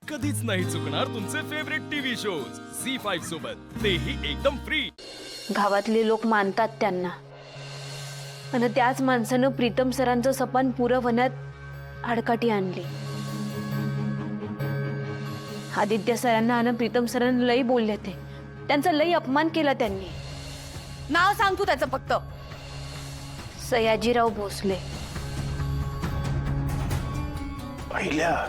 कधीच नाही चुकणार तुमचे फेवरेट टीव्ही शोज झी5 सोबत, तेही एकदम फ्री। गावातले लोक मानतात त्यांना, आणि त्याच माणसानं प्रीतम सरांचं सपन पुरं होण्यात आडकाठी आणली। आदित्य सरांना आणि प्रीतम सरांना लई बोलले ते, त्यांचा लई अपमान केला त्यांनी। नाव सांग तू त्याचं फक्त। सयाजीराव भोसले। पहिल्या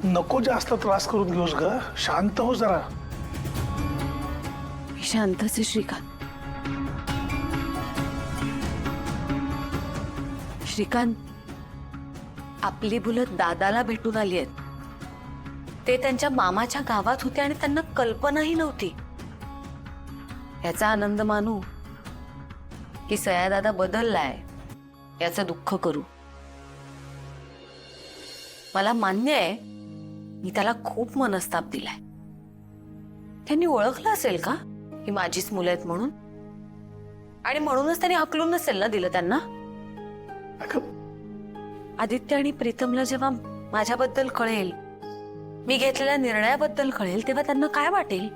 नको जास्त त्रास करून घेऊस ग, शांत हो जरा। मी शांतच आहे श्रीकांत। श्रीकांत, आपली मुलं दादाला भेटून आली आहेत। ते त्यांच्या मामाच्या गावात होते आणि त्यांना कल्पनाही नव्हती। याचा आनंद मानू की सयादादा बदललाय याचं दुःख करू? मला मान्य आहे, मी त्याला खूप मनस्ताप दिलाय। त्यांनी ओळखलं असेल का ही माझीच मुलं आहेत म्हणून, आणि म्हणूनच त्यांनी हकलून नसेल ना दिलं त्यांना। आदित्य आणि प्रीतमला जेव्हा माझ्याबद्दल कळेल, मी घेतलेल्या निर्णयाबद्दल कळेल, तेव्हा त्यांना काय वाटेल?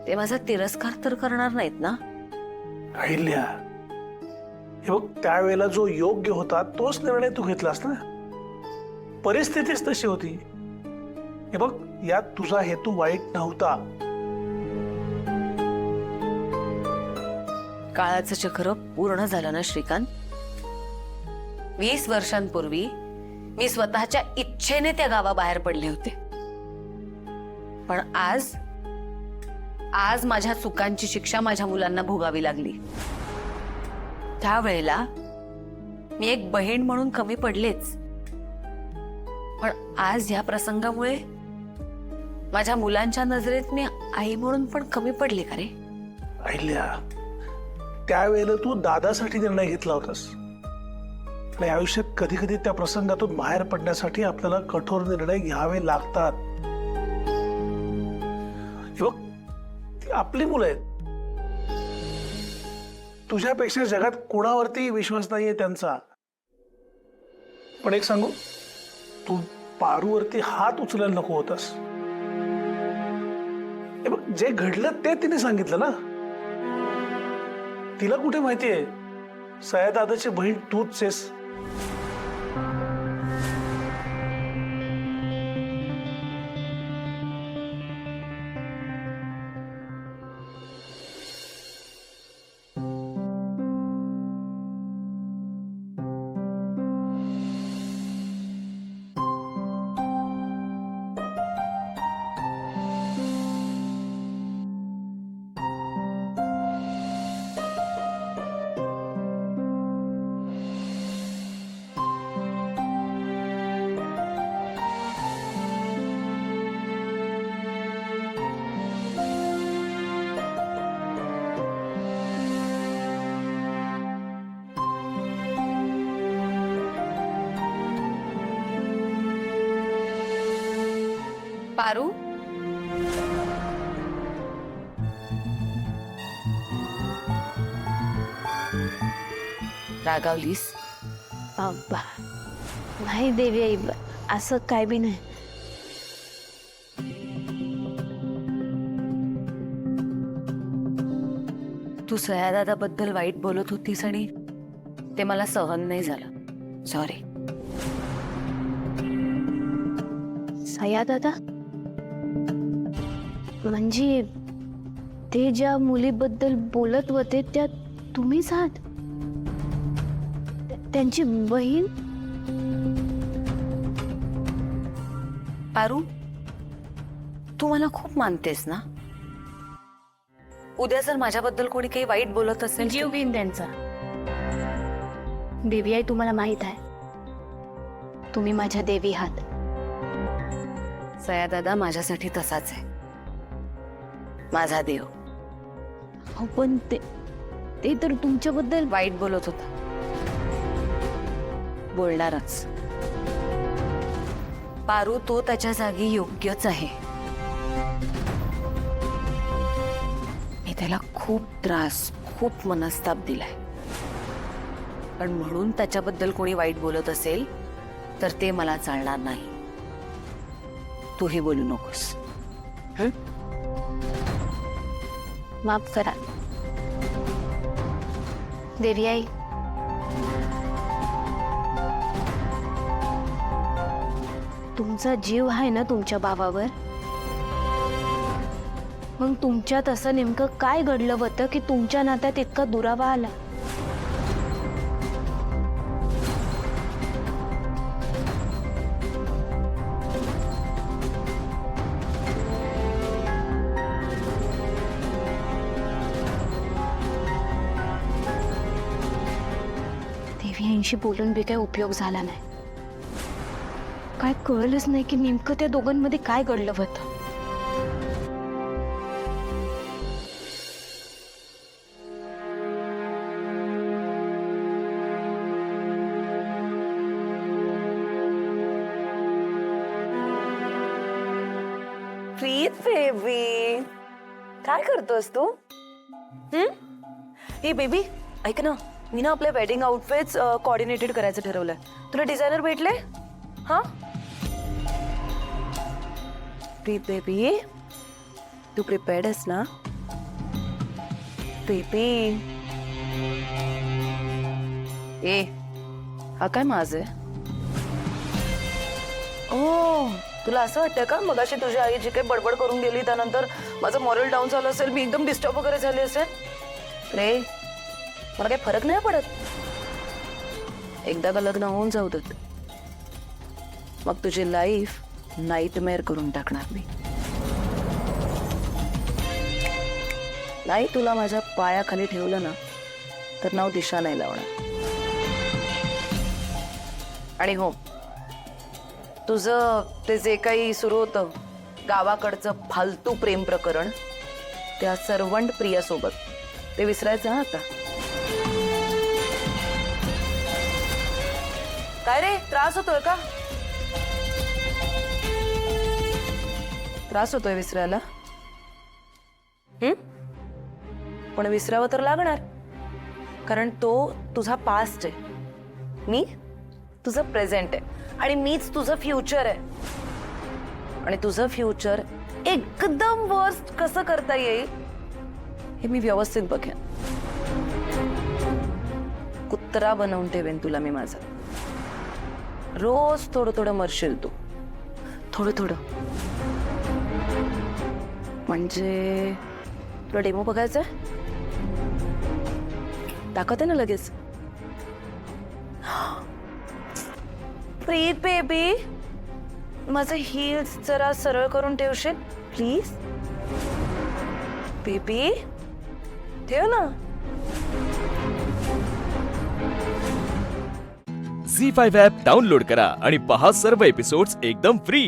ते माझा तिरस्कार तर करणार नाहीत ना? अहिल्या, हे बघ, त्यावेळेला जो योग्य होता तोच निर्णय तू घेतलास ना। परिस्थितीच तशी होती। हे बघ, यात तुझा हेतू वाईट नव्हता। काळाचं चक्र पूर्ण झालं ना श्रीकांत। 20 वर्षांपूर्वी मी स्वतःच्या इच्छेने त्या गावाबाहेर पडले होते, पण आज माझ्या चुकांची शिक्षा माझ्या मुलांना भोगावी लागली। त्यावेळेला मी एक बहीण म्हणून कमी पडलेच, पण आज या प्रसंगामुळे माझ्या मुलांच्या नजरेत मी आई म्हणून पण कमी पडले का रे? अहिल्या, त्यावेळेला तू दादासाठी निर्णय घेतला होतास, आणि आयुष्यात कधी कधी त्या प्रसंगातून बाहेर पडण्यासाठी आपल्याला कठोर निर्णय घ्यावे लागतात। हे बघ, ती आपली मुलं आहेत। तुझ्यापेक्षा जगात कोणावरती विश्वास नाहीये त्यांचा। पण एक सांगू, तू पारूवरती हात उचलायला नको होतास। हे बघ, जे घडलं ते तिने सांगितलं ना। तिला कुठे माहितीये सयादादाची बहीण तूच आहेस? पारू, रागावलीस? नाही देवी आई, असं काय बी नाही। तू सयादादाबद्दल वाईट बोलत होतीस आणि ते मला सहन नाही झालं। सॉरी। सयादादा म्हणजे ते ज्या मुलीबद्दल बोलत होते त्या तुम्हीच आहात? त्यांची बहीण? पारू, तू मला खूप मानतेस ना? उद्या जर माझ्याबद्दल कोणी काही वाईट बोलत असेल, जीव घेईन त्यांचा। देवी आई, तुम्हाला माहित आहे तुम्ही माझ्या देवी आहात। सयादादा माझ्यासाठी तसाच आहे, माझा देव। हो, पण ते तर तुमच्याबद्दल वाईट बोलत होता, बोलणारच। पारू, तो त्याच्या जागी योग्यच आहे। मी त्याला खूप त्रास, खूप मनस्ताप दिलाय, पण म्हणून त्याच्याबद्दल कोणी वाईट बोलत असेल तर ते मला चालणार नाही। तूही बोलू नकोस. माफ करा देवी आई. तुमचा जीव आहे ना तुमच्या भावावर. मग तुमच्यात असं नेमकं काय घडलं होतं की तुमच्या नात्यात इतका दुरावा आला? देवी आईंशी बोलून बी काय उपयोग झाला नाही. काय कळलंच नाही की नेमकं त्या दोघांमध्ये काय घडलं होतं. प्रीत बेबी, काय करतोस तू? हे बेबी ऐक ना, मी ना आपले वेडिंग आउटफिट्स कोऑर्डिनेटेड करायचं ठरवलंय. तुला डिझायनर भेटले? हा प्रीत बेबी, तू प्रिपेअर्ड आहेस ना? बेबी ए, हा काय माझ आहे? ओ, तुला असं वाटतं का मगाशी तुझी आई जी काही बडबड करून गेली त्यानंतर माझं मॉरल डाऊन झालं असेल, मी एकदम डिस्टर्ब वगैरे झाले असेल? रे, मला काही फरक नाही पडत. एकदा का लग्न होऊन जाऊ देत, मग तुझी लाईफ नाईटमेअर करून टाकणार मी. नाही तुला माझ्या पायाखाली ठेवलं ना तर नाव दिशा नाही लावणार. आणि हो, तुझं ते जे काही सुरू होतं गावाकडचं फालतू प्रेम प्रकरण त्या सर्वंट प्रियासोबत, ते विसरायचं हा आता. काय रे, त्रास होतोय का? त्रास होतोय विसरायला? पण विसरावं तर लागणार, कारण तो तुझा पास्ट आहे, मी तुझं प्रेझेंट आहे आणि मीच तुझं फ्युचर आहे. आणि तुझं फ्युचर एकदम वर्स्ट कसं करता येईल हे मी व्यवस्थित बघेन. कुत्रा बनवून ठेवेन तुला मी माझा. रोज थोडं थोडं मरशील तू, थोडं थोडं. म्हणजे तुला डेमो बघायचा? दाखवते ना लगेच. प्रीत बेबी, माझे हील्स जरा सरळ करून ठेवशील प्लीज? बेबी ठेव ना. झी 5 ॲप डाउनलोड करा आणि पहा सर्व एपिसोड्स एकदम फ्री.